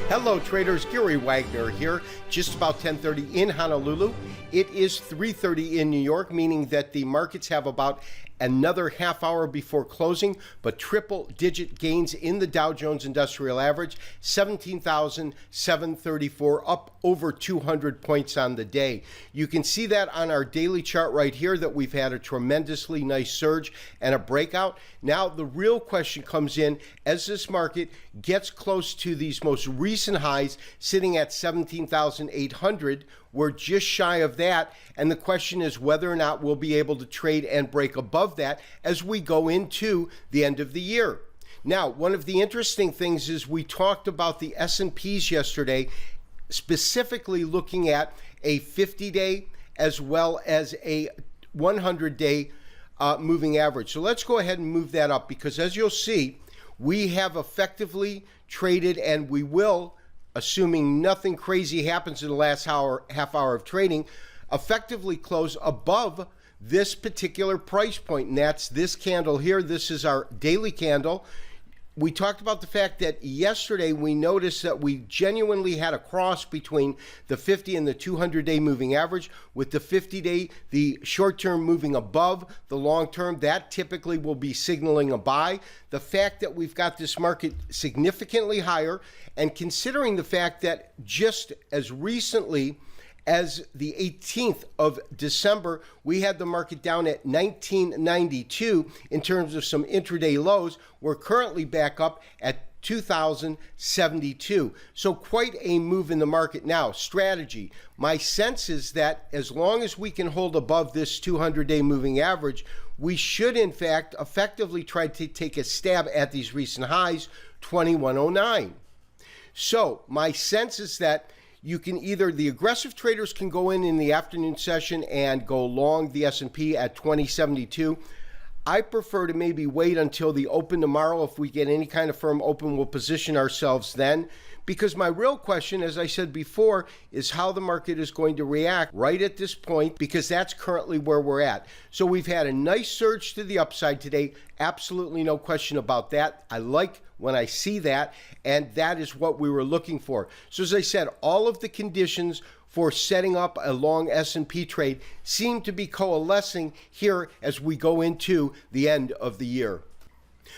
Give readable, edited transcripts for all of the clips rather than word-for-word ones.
Hello traders, Gary Wagner here, just about 10:30 in Honolulu. It is 3:30 in New York, meaning that the markets have about another half hour before closing, but triple-digit gains in the Dow Jones Industrial Average, 17,734, up over 200 points on the day. You can see that on our daily chart right here that we've had a tremendously nice surge and a breakout. Now the real question comes in as this market gets close to these most recent highs sitting at 17,800. We're just shy of that, and the question is whether or not we'll be able to trade and break above that as we go into the end of the year. Now, one of the interesting things is we talked about the S&Ps yesterday, specifically looking at a 50-day as well as a 100-day moving average. So let's go ahead and move that up, because as you'll see, we have effectively traded, and we will, assuming nothing crazy happens in the last half hour of trading, effectively close above this particular price point, and that's this candle here. This is our daily candle. We talked about the fact that yesterday we noticed that we genuinely had a cross between the 50 and the 200-day moving average, with the 50-day, the short-term moving above the long-term. That typically will be signaling a buy. The fact that we've got this market significantly higher, and considering the fact that just as recently as the 18th of December, we had the market down at 1992 in terms of some intraday lows. We're currently back up at 2,072. So quite a move in the market. Now, strategy. My sense is that as long as we can hold above this 200-day moving average, we should in fact effectively try to take a stab at these recent highs, 2109. So my sense is that you can either, the aggressive traders can go in the afternoon session and go long the S&P at 2072. I prefer to maybe wait until the open tomorrow. If we get any kind of firm open, we'll position ourselves then. Because my real question, as I said before, is how the market is going to react right at this point, because that's currently where we're at. So we've had a nice surge to the upside today. Absolutely no question about that. I like when I see that, and that is what we were looking for. So as I said, all of the conditions for setting up a long S&P trade seem to be coalescing here as we go into the end of the year.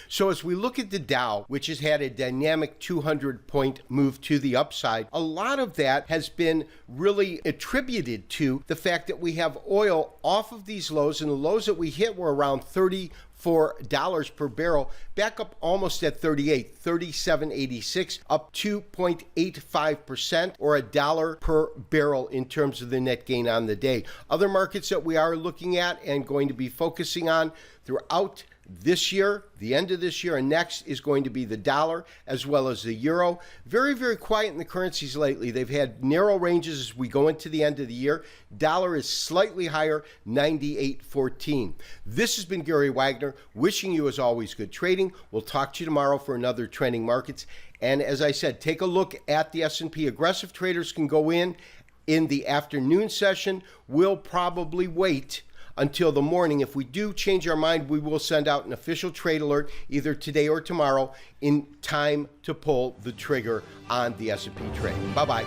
So as we look at the Dow, which has had a dynamic 200-point move to the upside, a lot of that has been really attributed to the fact that we have oil off of these lows, and the lows that we hit were around $34 per barrel, back up almost at 38, 37.86, up 2.85%, or $1 per barrel in terms of the net gain on the day. Other markets that we are looking at and going to be focusing on throughout this year, the end of this year and next, is going to be the dollar as well as the euro. Very, very quiet in the currencies lately. They've had narrow ranges as we go into the end of the year. Dollar is slightly higher, 98.14. This has been Gary Wagner, wishing you as always good trading. We'll talk to you tomorrow for another Trending Markets. And as I said, take a look at the S&P. Aggressive traders can go in the afternoon session. We'll probably wait until the morning. If we do change our mind, we will send out an official trade alert either today or tomorrow in time to pull the trigger on the S&P trade. Bye-bye.